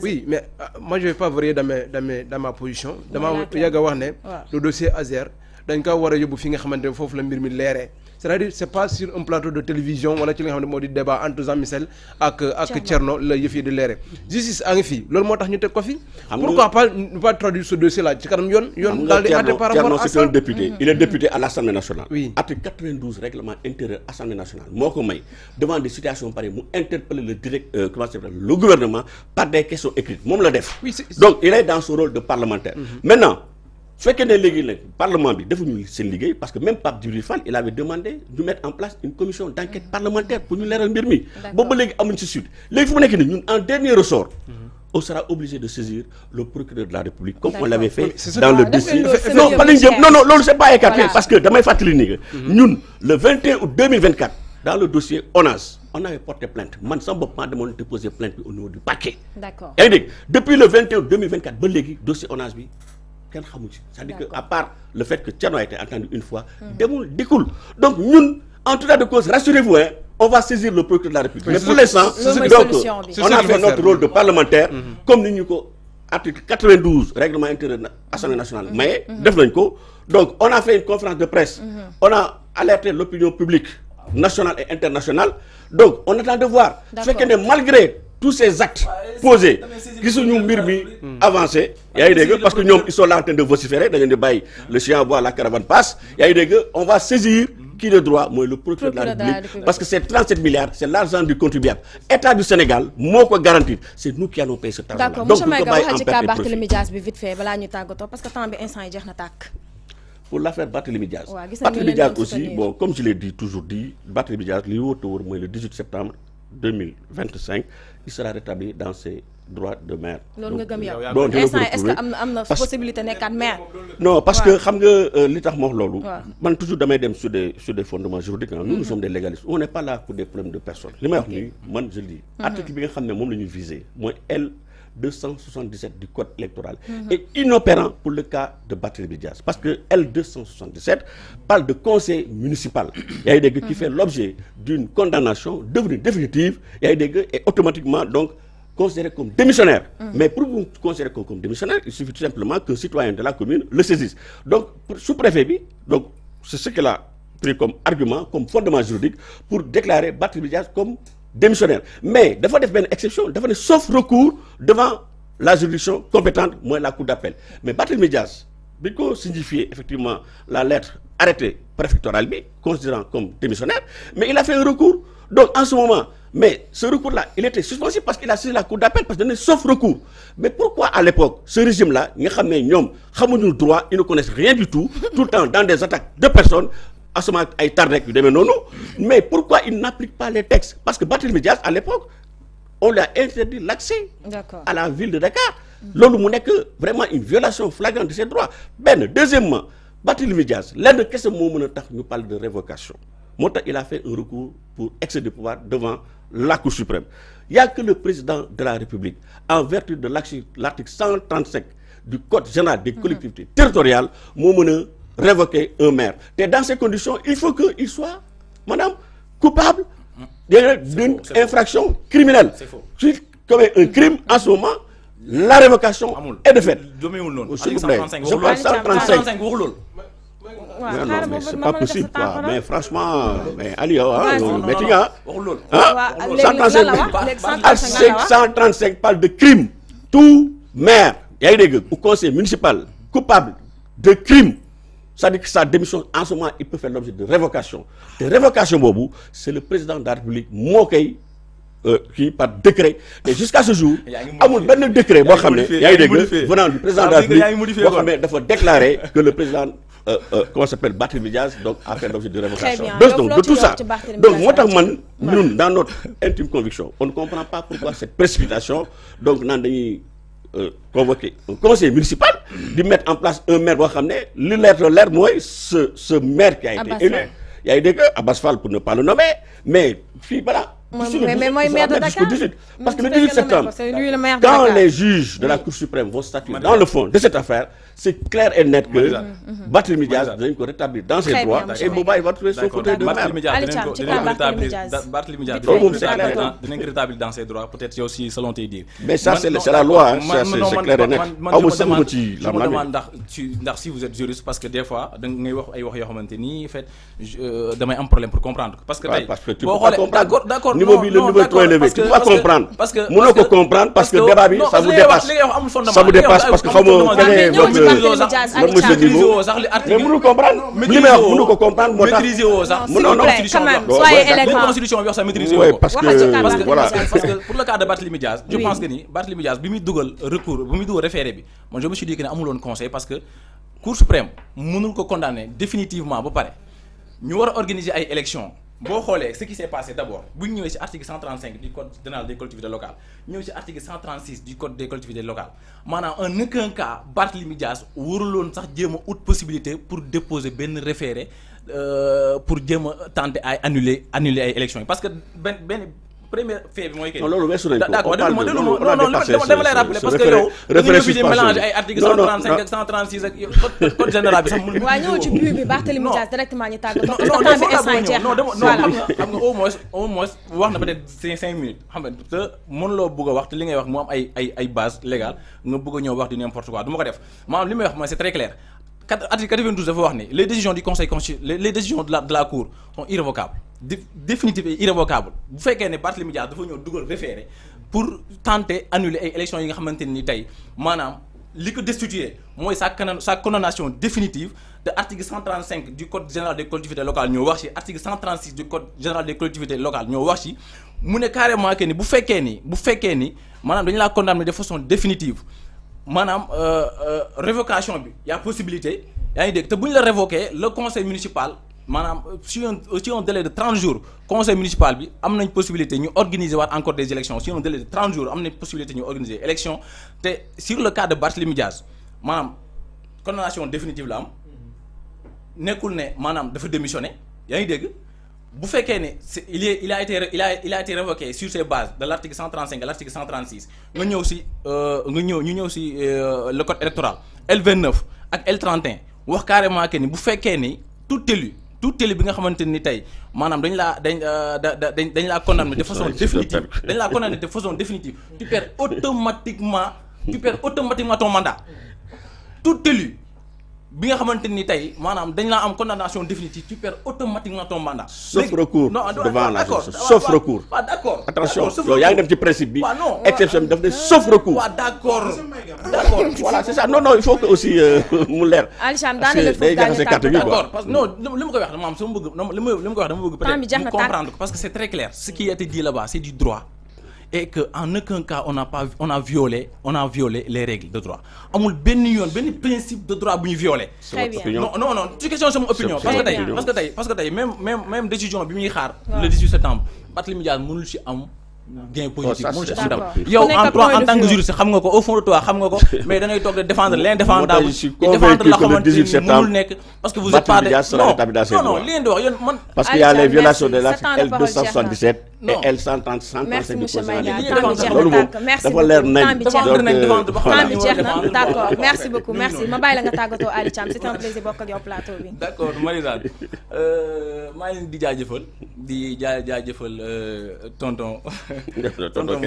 Oui, mais moi je ne vais pas varier dans ma position. Le dossier Azer, dans le cas où il y a c'est-à-dire c'est pas sur un plateau de télévision wala ci li nga xamné modi débat entre Jean-Michel ak Thierno la yëf yi di léré justice a ngi fi loolu motax ñu tek ko fi pourquoi pas traduire ce dossier là ci kanam yoon dal di àtte par rapport à ça. C'est un député il est député à l'Assemblée nationale. Oui. Article 92 règlement intérieur Assemblée nationale moko may devant des situations pareilles mu interpeller le gouvernement par des questions écrites mom la def. Donc il est dans son rôle de parlementaire. Maintenant ce que le Parlement parce que même Pape Djibril Fall il avait demandé de mettre en place une commission d'enquête parlementaire pour nous leeral mbir mi. Boobu léegi amuñ ci suite léegi fu mu nekk nii ñun en dernier ressort. On sera obligé de saisir le procureur de la République comme on l'avait fait dans le dossier. Non pas non c'est pas écarté parce que damay fàttali ni que ñun le 21 août 2024 dans le dossier ONAS on avait porté plainte man sama bopp maa demoon déposer plainte au niveau du parquet. D'accord. Yaa ngi dégg depuis le 21 août 2024 ba léegi dossier ONAS bi. C'est-à-dire qu'à part le fait que Thierno a été entendu une fois, découle. Donc nous, en tout cas de cause, rassurez-vous, hein, on va saisir le procureur de la République. Mais pour l'instant, on a fait notre rôle de parlementaire, comme nous article 92, règlement intérieur Assemblée nationale. Mais, donc on a fait une conférence de presse, on a alerté l'opinion publique nationale et internationale. Donc on attend de voir. Ce que malgré tous ces actes posés qui sont nous avancés parce que nous ils sont là en train de vociférer le chien boit la caravane passe on va saisir qui le droit moi le procureur de la République parce que c'est 37 milliards c'est l'argent du contribuable État du Sénégal moko garantir c'est nous qui allons payer cet argent. Donc monsieur Maïga waxal ci cas Barthélémy Dias bi vite fait balaa ñu tàggatoo parce que temps bi instant yi jeex na tàkk. Pour l'affaire Barthélémy Dias. Barthélémy Dias aussi bon comme je l'ai dit toujours dit Barthélémy Dias li wóor te wóor mooy le 18 septembre 2025 il sera rétabli dans ses droits de maire. Donc est-ce que am possibilité nekkat maire? Non parce que xam nga li tax mo wax lolu man toujours damay dem sur des fondements juridiques. Nous sommes des légalistes on n'est pas là pour des problèmes de personnes. Li may wax ni man je dis article bi nga xam ne moom la ñu viser mooy L 277 du code électoral est inopérant pour le cas de Barthélémy Dias parce que L 277 parle de conseil municipal qui fait l'objet d'une condamnation devenue définitive et automatiquement donc considéré comme démissionnaire. Mais pour vous considérer comme démissionnaire, il suffit tout simplement qu'un citoyen de la commune le saisisse. Donc sous-préfet donc c'est ce qu'il a pris comme argument, comme fondement juridique pour déclarer Barthélémy Dias comme démissionnaire. Mais il faut faire une exception, il faut sauf recours devant la juridiction compétente, moi la cour d'appel. Mais Barthélémy Dias, il signifiait effectivement la lettre arrêtée préfectorale, considérant comme démissionnaire, mais il a fait un recours. Donc en ce moment, mais ce recours-là, il était suspensif parce qu'il a saisi la cour d'appel parce qu'il sauf recours. Mais pourquoi à l'époque, ce régime-là, ils ne droit, ils ne connaissent rien du tout le temps dans des attaques de personnes, mais pourquoi il n'applique pas les textes? Parce que Barthélémy Dias, à l'époque, on lui a interdit l'accès à la ville de Dakar. L'on n'est que vraiment une violation flagrante de ses droits. Deuxièmement, Barthélémy Dias, l'un de questions nous parle de révocation. Il a fait un recours pour excès de pouvoir devant la Cour suprême. Il n'y a que le président de la République, en vertu de l'article 135 du Code général des collectivités territoriales, révoquer un maire. Et dans ces conditions, il faut qu'il soit, madame, coupable d'une infraction criminelle. Si comme un crime, en ce moment, la révocation est de fait. S'il vous plaît, je parle 135. Non, mais c'est pas possible, quoi. Mais franchement, mais allez, mettez 135 parle de crime. Tout maire, ou conseil municipal coupable de crime, ça dit que sa démission, en ce moment, il peut faire l'objet de révocation. De révocation, Bobo, c'est le président de la République, qui, par décret, et jusqu'à ce jour, il y a un décret, venant du président de la République, il faut déclarer que le président, comment s'appelle, Barthélémy Dias, donc, a fait l'objet de révocation. Donc, de tout ça. Donc, moi, nous, dans notre intime conviction, on ne comprend pas pourquoi cette précipitation, donc, convoquer un conseil municipal, de mettre en place un maire, ce maire qui a été élu. Il y a des Abbas Fall pour ne pas le nommer, mais voilà, mais mooy maire de Dakar. Parce que le 18 septembre, quand les juges de la Cour suprême vont statuer dans le fond de cette affaire, c'est clair et net que Barthélémy Diaz dinañ ko rétablir dans ses droits et boobaa il va trouver son fauteuil de maire. Barthélémy Diaz dinañ ko rétablir dans ses droits, peut-être yow aussi selon tes dires. Mais ça c'est la loi, c'est clair et net. Je me demande ndax si vous êtes juriste, parce que des fois da ngay wax ay wax yoo xamante ni en fait damay am problème pour comprendre parce que tey boo xoolee d'accord niveau bi le niveau est trop élevé, tu peux pas comprendre parce que mënoo ko comprendre parce que débat bi ça vous dépasse, ça vous dépasse parce que xamoo quel est votre monsieur niveau mais mënul comprendre li may wax mënu ko comprendre moo tax maîtriser woo sax constitution bi wax sax maîtriser woo parce que voilà parce que pour le cas de Barthélémy Diaz je pense que ni Barthélémy Diaz bi muy dugal recours bi muy dugal référé bi man je me suis dit que ne amuloon conseil parce que Cour suprême mënul ko condamner définitivement ba pare ñu war a organiser ay élections boo xoolee ce qui s'est passé d'abord bu ñu ñëwee ci article 135 du code général des collectivités locales ñëw ci article 136 du code des collectivités locales maanaam en aucun cas Barthélémy Diaz waruloon sax jéem a ut possibilité pour déposer benn référé pour jéem a tenter ay annuler ay élections yi parce que benn premier fait bi mooy que. non loolu weesu nañ ko d'accord dama lay rappeler parce que yow dañu obligé mélanger ay articles 135 ak 136 ak code général bi sax mënu. waaw ñëw ci but bi Barthélémy Diaz directement ñu tàggatoo. xam nga au moins wax na peut-être 5 minutes xam nga te mënuloo bëgg a wax te li ngay wax mu am ay base légale nga bëgg a ñëw wax di n'importe quoi du ma ko def maanaam li may wax mooy c'est très clair. Article 92 dafa wax ni les décisions du conseil constitutionnel les décisions de la cour sont irrévocables définitives et irrévocables bu fekkee ne Barthélémy Diaz dafa ñëw dugal référé pour tenter annuler ay élections yi nga xamante ni tey maanaam li ko destituer mooy sa condamnation définitive de article 135 du code général des collectivités locales ñoo wax ci article 136 du code général des collectivités locales ñoo wax ci mu ne carrément que ni bu fekkee ni maanaam dañu laa condamner de façon définitive maanaam révocation bi y a possibilité yaa ngi dégg te bu ñu la révoquer le conseil municipal maanaam sur un délai de 30 jours conseil municipal bi am nañ possibilité ñu organiser waat encore des élections sur un délai de 30 jours am nañ possibilité ñu organiser élection te sur le cas de Barthélémy Diaz maanaam condamnation définitive la am nekkul ne maanaam dafa démissionner yaa ngi dégg bu fekkee ne il a été révoqué sur ces bases de l'article 135 à l'article 136 nga ñëw ci le code électoral L29 ak L31 wax carrément que ni bu fekkee ni tout élu bi nga xamante ni tey maanaam dañ laa condamné de façon définitive tu perds automatiquement ton mandat tout élu bi nga xamante ni tey maanaam dañ laa am condamnation définitive tu perds automatiquement ton mandat. sauf recours devant la justice sauf recours. waaw d'accord attention yow yaa ngi dem ci principe bi. exception bi daf ne sauf recours. waaw d'accord voilà c'est ça non il faut que aussi mu leer. Alcham daanaka foofu daanaka d'accord parce que non li ma koy wax maanaam sama bëgg li ma koy wax dama bëgg peut-être mu comprendre parce que c'est très clair ce qui a été dit là-bas c'est du droit. Et que en aucun cas on a violé les règles de droit amul benn principe de droit bu ñu violé. Très bien. non ci question sama opinion. parce que tey même décision bi muy xaar. le 18 septembre Barthélémy Diaz mënul ci am. gain positif mënul ci am dara. yow en tant que juriste xam nga ko au fond de toi xam nga ko mais da ngay toog de défendre l'indéfendable di défendre la xamante ni mënul nekk parce que vous êtes pas non li ngeen di wax yéen man. parce qu'il y a les violations de l'article L277 et L130 merci monsieur Maïga dafa leer nañ d'accord merci beaucoup merci ma bàyyi la nga tàggatoo Ali Thiam c'est un plaisir bokk ak yow plateau bi. d'accord Marie-Jane maa ngi leen di jaajëfal di jaajëfal tonton. tonton